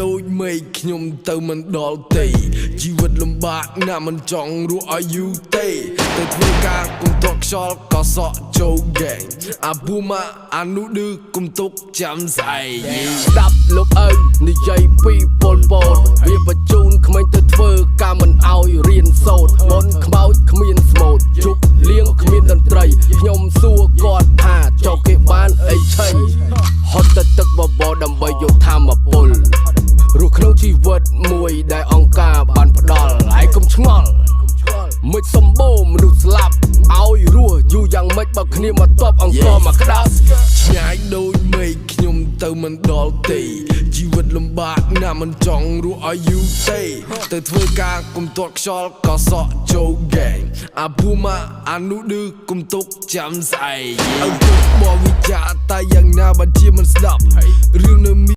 ដូចមេឃខ្ញុំទៅមិនដល់ទេជីវិតលំបាកណាស់មិនចង់រស់ឲ្យយូរទេទៅធ្វើការគុំតក់ខ្យល់ក៏សក់ចូលហ្គេងអាប៊ូម៉ាអានោះឌឺគុំទុកចាំស្អែកស្ដាប់លោកឪនិយាយពីពលពតវាបញ្ជូនក្មេងទៅធ្វើការមិនឲ្យរៀនសូត្រមុនខ្មោចគ្មានស្មូតជប់លៀងគ្មានតន្ត្រីខ្ញុំសួរគាត់ថាចុះគេបានអីឆេញហត់ទៅទឹកបបរដើម្បីយកធម្មពលរស់ក្នុងជីវិតមួយដែលអង្គការបានផ្ដល់ហើយកុំឆ្ងល់មិនសម្បូរមនុស្សស្លាប់ឲ្យរស់យូរយ៉ាងម៉េចបើគ្នាមកតបអង្គមកក្តោបឆ្ងាយដូចមេឃខ្ញុំទៅមិនដល់ទេជីវិតលំបាកណាស់មិនចង់រស់ឲ្យយូរទេទៅធ្វើការគុំទាត់ខ្យល់ក៏សក់ចូលហ្គេងអាប៊ូម៉ាអានោះឌឺគុំទុកចាំស្អែកឪពុកបោះវិចារតែយ៉ាងណាបើជាមិនស្ដាប់រឿងនៅ